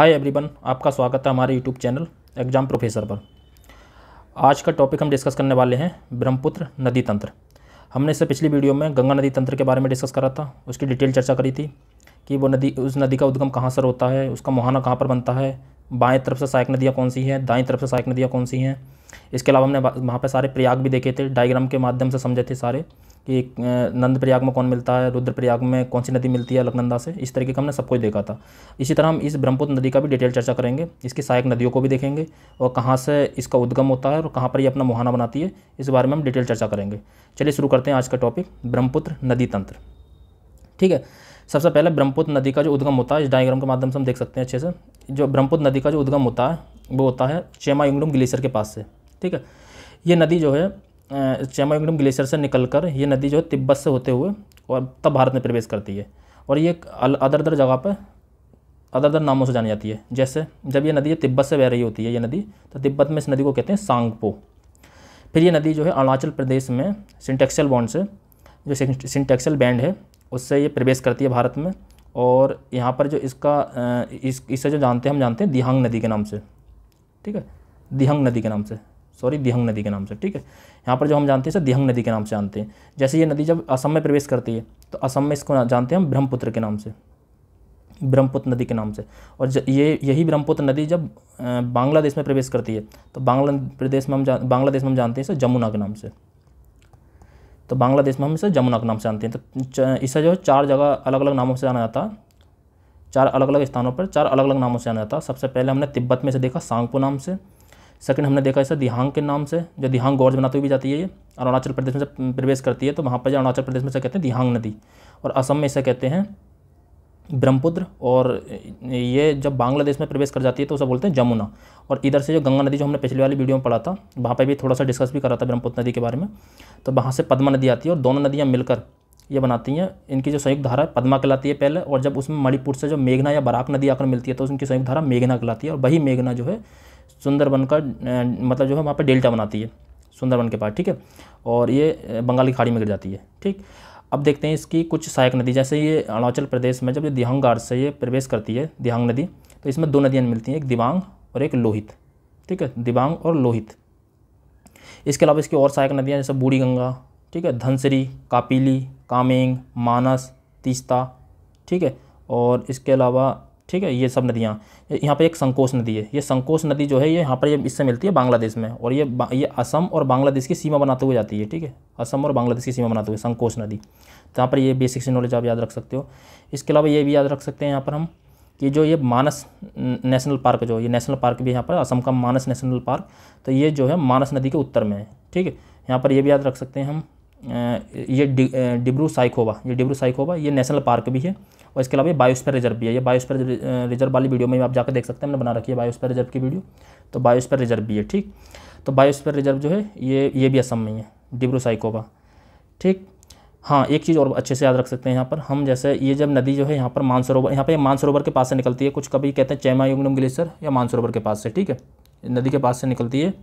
Hi everyone, आपका स्वागत है हमारे यूट्यूब चैनल एग्जाम प्रोफेसर पर। आज का टॉपिक हम डिस्कस करने वाले हैं ब्रह्मपुत्र नदी तंत्र। हमने इससे पिछली वीडियो में गंगा नदी तंत्र के बारे में डिस्कस करा था, उसकी डिटेल चर्चा करी थी कि वो नदी, उस नदी का उद्गम कहाँ से होता है, उसका मुहाना कहाँ पर बनता है, बाएं तरफ से सहायक नदियाँ कौन सी हैं, दाईं तरफ से सहायक नदियाँ कौन सी हैं। इसके अलावा हमने वहाँ पर सारे प्रयाग भी देखे थे, डायग्राम के माध्यम से समझे थे सारे कि नंद प्रयाग में कौन मिलता है, रुद्र प्रयाग में कौन सी नदी मिलती है अलकनंदा से। इस तरीके का हमने सब कुछ देखा था। इसी तरह हम इस ब्रह्मपुत्र नदी का भी डिटेल चर्चा करेंगे, इसकी सहायक नदियों को भी देखेंगे और कहाँ से इसका उद्गम होता है और कहाँ पर ये अपना मुहाना बनाती है, इस बारे में हम डिटेल चर्चा करेंगे। चलिए शुरू करते हैं आज का टॉपिक, ब्रह्मपुत्र नदी तंत्र। ठीक है, सबसे पहले ब्रह्मपुत्र नदी का जो उद्गम होता है, इस डायग्राम के माध्यम से हम देख सकते हैं अच्छे से। जो ब्रह्मपुत्र नदी का जो उद्गम होता है वो होता है चेमायुंगडुम ग्लेशियर के पास से। ठीक है, ये नदी जो है चेमायुंगडुम ग्लेशियर से निकलकर ये नदी जो है तिब्बत से होते हुए और तब भारत में प्रवेश करती है। और ये अदर अदर जगह पर अदर अदर नामों से जानी जाती है। जैसे जब ये नदी तिब्बत से बह रही होती है ये नदी, तो तिब्बत में इस नदी को कहते हैं सांगपो। फिर ये नदी जो है अरुणाचल प्रदेश में सिंटेक्सल बॉन्ड से, जो सिंटेक्सल बैंड है उससे ये प्रवेश करती है भारत में। और यहाँ पर जो इसका इसे जो जानते हैं, हम जानते हैं दिहांग नदी के नाम से। ठीक है, दिहंग नदी के नाम से, दिहंग नदी के नाम से। ठीक है, यहाँ पर जो हम जानते हैं इसे दिहंग नदी के नाम से जानते हैं। जैसे ये नदी जब असम में प्रवेश करती है तो असम में इसको जानते हैं हम ब्रह्मपुत्र के नाम से, ब्रह्मपुत्र नदी के नाम से। और यही ब्रह्मपुत्र नदी जब बांग्लादेश में प्रवेश करती है तो बांग्लादेश में हम जानते हैं इसे जमुना के नाम से। तो बांग्लादेश में हम इसे जमुना के नाम से जानते हैं। तो इसे जो है चार जगह अलग अलग नामों से जाना जाता है, चार अलग अलग स्थानों पर चार अलग अलग नामों से जाना जाता है। सबसे पहले हमने तिब्बत में इसे देखा सांगपो नाम से। सेकंड हमने देखा इसे दिहांग के नाम से, जो दिहांग गॉर्ज बनाते हुए भी जाती है। ये अरुणाचल प्रदेश में से प्रवेश करती है तो वहाँ पर जो अरुणाचल प्रदेश में से कहते हैं दिहांग नदी। और असम में इसे कहते हैं ब्रह्मपुत्र। और ये जब बांग्लादेश में प्रवेश कर जाती है तो उसे बोलते हैं जमुना। और इधर से जो गंगा नदी, जो हमने पिछली वाली वीडियो में पढ़ा था, वहाँ पर भी थोड़ा सा डिस्कस भी करा था ब्रह्मपुत्र नदी के बारे में। तो वहाँ से पद्मा नदी आती है और दोनों नदियाँ मिलकर ये बनाती हैं, इनकी जो संयुक्त धारा है पद्मा कहलाती है पहले। और जब उसमें मणिपुर से जो मेघना या बराक नदी आकर मिलती है तो उनकी संयुक्त धारा मेघना कहलाती है। और वही मेघना जो है सुंदरबन का मतलब जो है वहाँ पे डेल्टा बनाती है सुंदरबन के पास। ठीक है, और ये बंगाल की खाड़ी में गिर जाती है। ठीक, अब देखते हैं इसकी कुछ सहायक नदी। जैसे ये अरुणाचल प्रदेश में जब ये दिहांग घाट से ये प्रवेश करती है दिहांग नदी, तो इसमें दो नदियाँ मिलती हैं, एक दिबांग और एक लोहित। ठीक है, दिबांग और लोहित। इसके अलावा इसकी और सहायक नदियाँ जैसे बूढ़ी गंगा, ठीक है, धनसिरी, कापीली, कामेंग, मानस, तीस्ता। ठीक है, और इसके अलावा ठीक है ये सब नदियाँ। यहाँ पे एक संकोश नदी है। ये संकोश नदी जो है ये यहाँ पर ये इससे मिलती है बांग्लादेश में, और ये असम और बांग्लादेश की सीमा बनाते हुए जाती है। ठीक है, असम और बांग्लादेश की सीमा बनाते हुए संकोश नदी। तो यहाँ पर ये बेसिक नॉलेज आप याद रख सकते हो। इसके अलावा ये भी याद रख सकते हैं यहाँ पर हम कि जो ये मानस नेशनल पार्क, जो ये नेशनल पार्क भी यहाँ पर असम का मानस नेशनल पार्क, तो ये जो है मानस नदी के उत्तर में है। ठीक है, यहाँ पर ये भी याद रख सकते हैं हम ये डिब्रू साइखोवा ये नेशनल पार्क भी है। और इसके अलावा ये बायोस्फीयर रिजर्व भी है। ये बायोस्फीयर रिजर्व वाली वीडियो में आप जाकर देख सकते हैं, हमने बना रखी है बायोस्फीयर रिजर्व की वीडियो। तो बायोस्फीयर रिजर्व भी है। ठीक, तो बायोस्फीयर रिजर्व जो है ये भी असम में ही है, डिब्रू साइखोवा। ठीक, हाँ एक चीज़ और अच्छे से याद रख सकते हैं यहाँ पर हम, जैसे ये जब नदी जो है यहाँ पर मानसरोवर, यहाँ पर मानसरोवर के पास से निकलती है, कुछ कभी कहते हैं चेमायुंगडुम ग्लेशियर या मानसरोवर के पास से। ठीक है, नदी के पास से निकलती है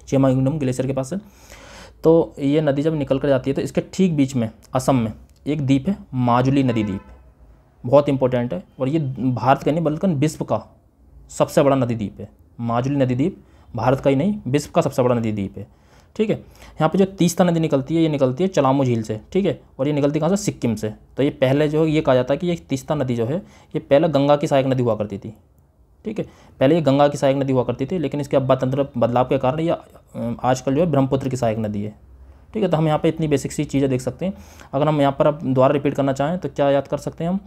चेमायुंगडुम ग्लेशियर के पास से। तो ये नदी जब निकल कर जाती है तो इसके ठीक बीच में असम में एक द्वीप है, माजुली नदी द्वीप, बहुत इंपॉर्टेंट है। और ये भारत का नहीं बल्कि विश्व का सबसे बड़ा नदी द्वीप है। माजुली नदी द्वीप भारत का ही नहीं, विश्व का सबसे बड़ा नदी द्वीप है। ठीक है, यहाँ पे जो तीस्ता नदी निकलती है ये निकलती है चलामू झील से। ठीक है, और ये निकलती कहाँ से, सिक्किम से। तो ये पहले जो है ये कहा जाता है कि ये तीस्ता नदी जो है ये पहले गंगा की सहायक नदी हुआ करती थी। ठीक है, पहले ये गंगा की सहायक नदी हुआ करती थी, लेकिन इसके अब तंत्र बदलाव के कारण ये आजकल जो है ब्रह्मपुत्र की सहायक नदी है। ठीक है, तो हम यहाँ पे इतनी बेसिक सी चीज़ें देख सकते हैं। अगर हम यहाँ पर अब दोबारा रिपीट करना चाहें तो क्या याद कर सकते हैं हम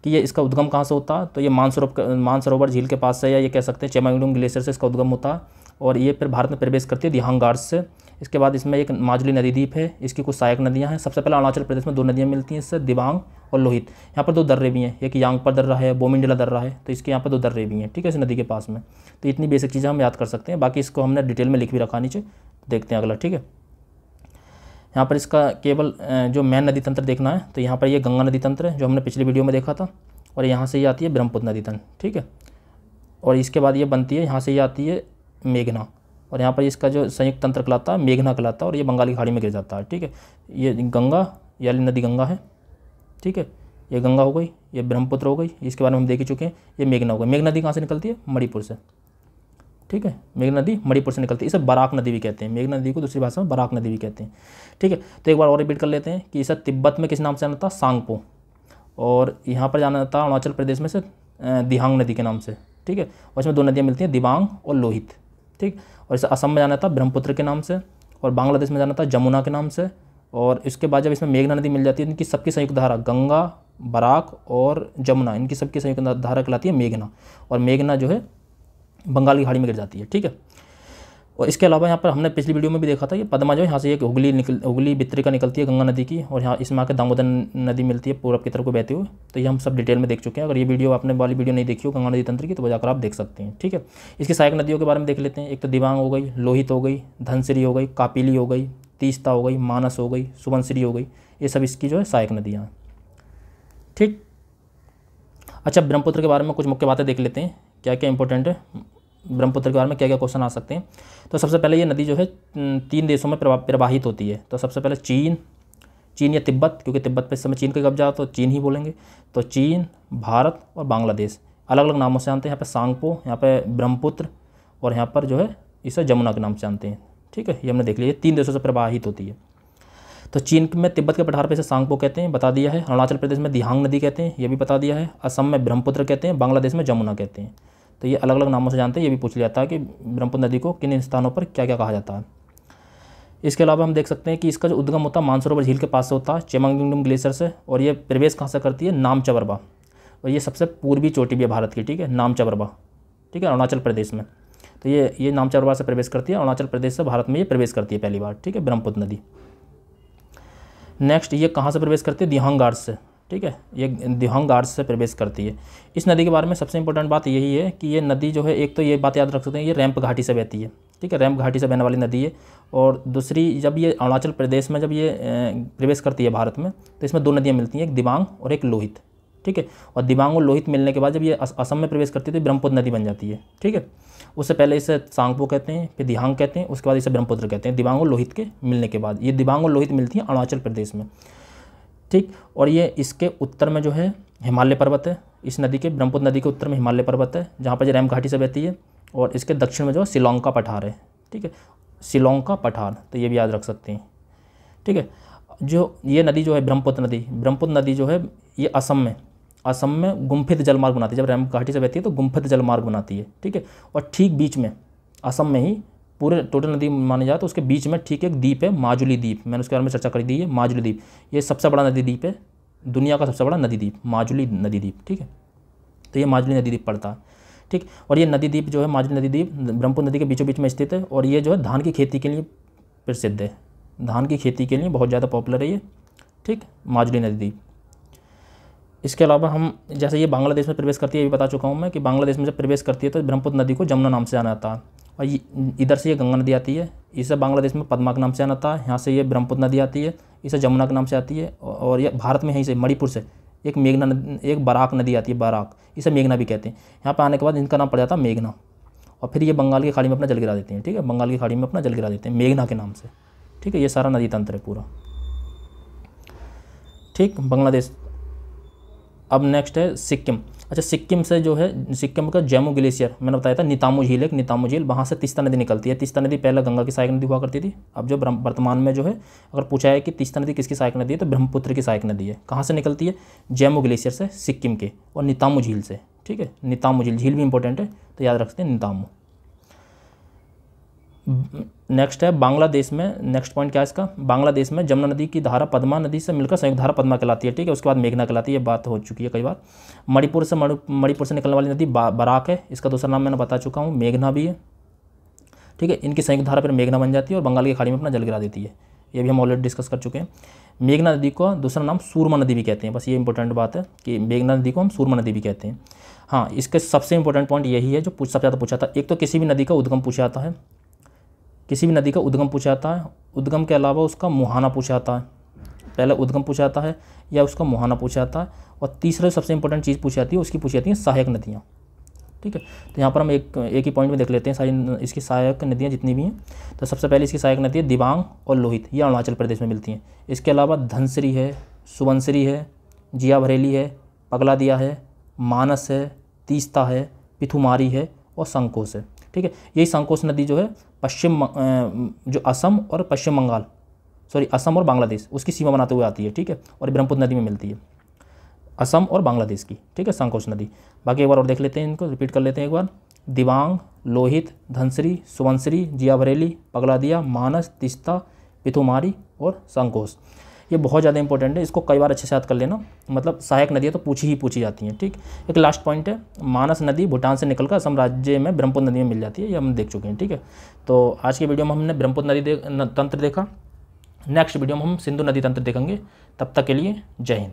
कि ये इसका उद्गम कहाँ से होता है, तो ये मानसरोवर झील के पास से, या ये कह सकते हैं चेमायुंगडुम ग्लेशियर से इसका उद्गम होता है। और ये फिर भारत में प्रवेश करती है दिहांग घाट से। इसके बाद इसमें एक माजुली नदी द्वीप है, इसकी कुछ सहायक नदियाँ हैं। सबसे पहले अरुणाचल प्रदेश में दो नदियाँ मिलती हैं इससे, दिबांग और लोहित। यहाँ पर दो दर्रे भी हैं, एक यांगपर दर्रा है, बोमिंडला दर्रा है, तो इसके यहाँ पर दो दर्रे भी हैं। ठीक है, इस नदी के पास में। तो इतनी बेसिक चीज़ें हम याद कर सकते हैं, बाकी इसको हमने डिटेल में लिख भी रखा नीचे। देखते हैं अगला। ठीक है, यहाँ पर इसका केवल जो मेन नदी तंत्र देखना है, तो यहाँ पर ये गंगा नदी तंत्र है जो हमने पिछली वीडियो में देखा था, और यहाँ से ये आती है ब्रह्मपुत्र नदी तंत्र। ठीक है, और इसके बाद ये बनती है, यहाँ से ये आती है मेघना, और यहाँ पर इसका जो संयुक्त तंत्र कहलाता है मेघना कहलाता है, और ये बंगाल की खाड़ी में गिर जाता है। ठीक है, ये गंगा, ये नदी गंगा है। ठीक है, ये गंगा हो गई, ये ब्रह्मपुत्र हो गई, इसके बारे में हम देख ही चुके हैं। ये मेघना हो गई। मेघना नदी कहाँ से निकलती है? मणिपुर से। ठीक है, मेघना नदी मणिपुर से निकलती है। इसे बराक नदी भी कहते हैं। मेघना नदी को दूसरी भाषा में बराक नदी भी कहते हैं। ठीक है, तो एक बार और रिपीट कर लेते हैं कि इसे तिब्बत में किस नाम से जाना था? सांगपो। और यहाँ पर जाना था अरुणाचल प्रदेश में से दिहांग नदी के नाम से। ठीक है, और इसमें 2 नदियाँ मिलती हैं, दिबांग और लोहित। ठीक, और इसे असम में जाना था ब्रह्मपुत्र के नाम से, और बांग्लादेश में जाना था जमुना के नाम से। और इसके बाद जब इसमें मेघना नदी मिल जाती है, इनकी सबकी संयुक्त धारा गंगा, बराक और जमुना, इनकी सबकी संयुक्त धारा कहलाती है मेघना। और मेघना जो है बंगाल की खाड़ी में गिर जाती है। ठीक है, और इसके अलावा यहाँ पर हमने पिछली वीडियो में भी देखा था, ये पद्मा जो है यहाँ से एक हुगली भित्रिका निकलती है गंगा नदी की, और यहाँ इसमें आकर दामोदर नदी मिलती है पूरब की तरफ को बहते हुए। तो ये हम सब डिटेल में देख चुके हैं। अगर ये वीडियो आपने वाली वीडियो नहीं देखी हो गंगा नदी तंत्र की, तो वो जाकर आप देख सकते हैं। ठीक है, इसकी सहायक नदियों के बारे में देख लेते हैं। एक तो दिबांग हो गई, लोहित हो गई, धनसिरी हो गई, कापिली हो गई, तीस्ता हो गई, मानस हो गई, सुबनसिरी हो गई। ये सब इसकी जो है सहायक नदियाँ हैं। ठीक, अच्छा, ब्रह्मपुत्र के बारे में कुछ मुख्य बातें देख लेते हैं, क्या क्या इंपॉर्टेंट है ब्रह्मपुत्र के बारे में, क्या क्या क्वेश्चन आ सकते हैं। तो सबसे पहले ये नदी जो है 3 देशों में प्रवाहित होती है। तो सबसे पहले चीन या तिब्बत, क्योंकि तिब्बत पे इस समय चीन का कब्जा, तो चीन ही बोलेंगे। तो चीन, भारत और बांग्लादेश अलग अलग नामों से जानते हैं। यहाँ पे सांगपो, यहाँ पे ब्रह्मपुत्र, और यहाँ पर जो है इसे जमुना के नाम से जानते हैं। ठीक है, ये हमने देख लिया, 3 देशों से प्रवाहित होती है। तो चीन में तिब्बत के पठार पे इसे सांगपो कहते हैं, बता दिया है। अरुणाचल प्रदेश में दिहांग नदी कहते हैं, ये भी बता दिया है। असम में ब्रह्मपुत्र कहते हैं, बांग्लादेश में जमुना कहते हैं। तो ये अलग अलग नामों से जानते हैं। ये भी पूछ लिया था कि ब्रह्मपुत्र नदी को किन स्थानों पर क्या क्या कहा जाता है। इसके अलावा हम देख सकते हैं कि इसका जो उद्गम होता है मानसरोवर झील के पास से होता है, चेमांगडुम ग्लेशियर से। और ये प्रवेश कहाँ से करती है? नामचबरबा। और ये सबसे पूर्वी चोटी भी है भारत की। ठीक है, नामचबरबा। ठीक है, अरुणाचल प्रदेश में। तो ये नामचबरबा से प्रवेश करती है। अरुणाचल प्रदेश से भारत में ये प्रवेश करती है पहली बार। ठीक है, ब्रह्मपुत्र नदी। नेक्स्ट, ये कहाँ से प्रवेश करती है? दिहांग घाट से। ठीक है, ये दिहांग घाट से प्रवेश करती है। इस नदी के बारे में सबसे इंपॉर्टेंट बात यही है कि ये नदी जो है, एक तो ये बात याद रख सकते हैं, ये रैंप घाटी से बहती है। ठीक है, रैंप घाटी से बहने वाली नदी है। और दूसरी, जब ये अरुणाचल प्रदेश में जब ये प्रवेश करती है भारत में, तो इसमें 2 नदियाँ मिलती हैं, एक दिबांग और एक लोहित। ठीक है, और दिबांग और लोहित मिलने के बाद जब ये असम में प्रवेश करती है तो ब्रह्मपुत्र नदी बन जाती है। ठीक है, उससे पहले इसे सांगपो कहते हैं, फिर दिहांग कहते हैं, उसके बाद इसे ब्रह्मपुत्र कहते हैं। दिबांग और लोहित के मिलने के बाद ये दिबांग और लोहित मिलती हैं अरुणाचल प्रदेश में। ठीक, और ये इसके उत्तर में जो है हिमालय पर्वत है। इस नदी के, ब्रह्मपुत्र नदी के उत्तर में हिमालय पर्वत है, जहाँ पर रैम घाटी से बहती है। और इसके दक्षिण में जो है शिलोंग का पठार है। ठीक है, शिलोंग का पठार, तो ये भी याद रख सकते हैं। ठीक है, जो ये नदी जो है ब्रह्मपुत्र नदी जो है ये असम में गुम्फित जलमार्ग बनाती है। जब रैम घाटी से बहती है तो गुम्फित जलमार्ग बनाती है। ठीक है, और ठीक बीच में असम में ही पूरे टोटल नदी मानी जाए तो उसके बीच में ठीक एक द्वीप है, माजुली द्वीप। मैंने उसके बारे में चर्चा करी दी है। माजुली द्वीप ये सबसे बड़ा नदी द्वीप है, दुनिया का सबसे बड़ा नदी द्वीप, माजुली नदी द्वीप। ठीक है, तो ये माजुली नदी द्वीप पड़ता है। ठीक, और ये नदी द्वीप जो है माजुली नदी द्वीप ब्रह्मपुत्र नदी के बीचों बीच में स्थित है। और ये जो है धान की खेती के लिए प्रसिद्ध है, धान की खेती के लिए बहुत ज़्यादा पॉपुलर है ये। ठीक, माजुली नदी द्वीप। इसके अलावा हम, जैसे ये बांग्लादेश में प्रवेश करती है, ये भी बता चुका हूँ मैं कि बांग्लादेश में जब प्रवेश करती है तो ब्रह्मपुत्र नदी को जमुना नाम से जाना जाता है। और इधर से ये गंगा नदी आती है, इसे बांग्लादेश में पद्मा के नाम से जाना जाता है। यहाँ से ये ब्रह्मपुत्र नदी आती है, इसे जमुना के नाम से आती है। और ये भारत में यहीं से मणिपुर से एक मेघना नदी, एक बराक नदी आती है, बराक, इसे मेघना भी कहते हैं। यहाँ पर आने के बाद इनका नाम पड़ जाता है मेघना। और फिर ये बंगाल की खाड़ी में अपना जल गिरा देते हैं। ठीक है, बंगाल की खाड़ी में अपना जल गिरा देते हैं मेघना के नाम से। ठीक है, ये सारा नदी तंत्र है पूरा। ठीक, बांग्लादेश। अब नेक्स्ट है सिक्किम। अच्छा, सिक्किम से जो है, सिक्किम का जैमू ग्लेशियर, मैंने बताया था, नीतामू झील, एक नीतामू झील, वहाँ से तीस्ता नदी निकलती है। तीस्ता नदी पहले गंगा की सहायक नदी हुआ करती थी। अब जो वर्तमान में जो है, अगर पूछा है कि तीस्ता नदी किसकी सहायक नदी है, तो ब्रह्मपुत्र की सहायक नदी है। कहाँ से निकलती है? जैमू ग्लेशियर से, सिक्किम के, और नीतामू झील से। ठीक है, नीतामू झील भी इंपॉर्टेंट है, तो याद रखते हैं नीतामू। नेक्स्ट है बांग्लादेश में, नेक्स्ट पॉइंट क्या है इसका? बांग्लादेश में जमुना नदी की धारा पद्मा नदी से मिलकर संयुक्त धारा पद्मा कहलाती है। ठीक है, उसके बाद मेघना कहलाती है, ये बात हो चुकी है कई बार। मणिपुर से निकलने वाली नदी बराक है, इसका दूसरा नाम मैंने बता चुका हूँ, मेघना भी है। ठीक है, इनकी संयुक्त धारा पर मेघना बन जाती है और बंगाल की खाड़ी में अपना जल गिरा देती है। ये भी हम ऑलरेडी डिस्कस कर चुके हैं। मेघना नदी को दूसरा नाम सूरमा नदी भी कहते हैं। बस ये इंपॉर्टेंट बात है कि मेघना नदी को हम सूरमा नदी भी कहते हैं। हाँ, इसके सबसे इंपॉर्टेंट पॉइंट यही है जो सबसे ज़्यादा पूछा था। एक तो किसी भी नदी का उद्गम पूछा जाता है, किसी भी नदी का उद्गम पूछा जाता है। उद्गम के अलावा उसका मुहाना पूछा जाता है। पहले उद्गम पूछा जाता है या उसका मुहाना पूछा जाता है। और तीसरा सबसे इंपॉर्टेंट चीज़ पूछी जाती है, उसकी पूछी जाती है सहायक नदियाँ। ठीक है, तो यहाँ पर हम एक ही पॉइंट में देख लेते हैं सारी इसकी सहायक नदियाँ जितनी भी हैं। तो सबसे पहले इसकी सहायक नदी है दिबांग और लोहित, ये अरुणाचल प्रदेश में मिलती हैं। इसके अलावा धनसिरी है, सुबनसिरी है, जिया भरेली है, पगलादिया है, मानस है, तीस्ता है, पिथुमारी है और संकोस है। ठीक है, यही संकोस नदी जो है जो असम और पश्चिम बंगाल, असम और बांग्लादेश उसकी सीमा बनाते हुए आती है। ठीक है, और ब्रह्मपुत्र नदी में मिलती है, असम और बांग्लादेश की। ठीक है, संकोच नदी। बाकी एक बार और देख लेते हैं, इनको रिपीट कर लेते हैं एक बार। दिबांग, लोहित, धनसिरी, सुबनसिरी, जिया भरेली, पगलादिया, मानस, तीस्ता, पिथुमारी और संकोस। ये बहुत ज़्यादा इंपॉर्टेंट है, इसको कई बार अच्छे से याद कर लेना। मतलब सहायक नदियाँ तो पूछी जाती हैं। ठीक, एक लास्ट पॉइंट है, मानस नदी भूटान से निकलकर असम राज्य में ब्रह्मपुत्र नदी में मिल जाती है, ये हम देख चुके हैं। ठीक है, तो आज की वीडियो में हमने ब्रह्मपुत्र नदी तंत्र देखा। नेक्स्ट वीडियो में हम सिंधु नदी तंत्र देखेंगे। तब तक के लिए जय हिंद।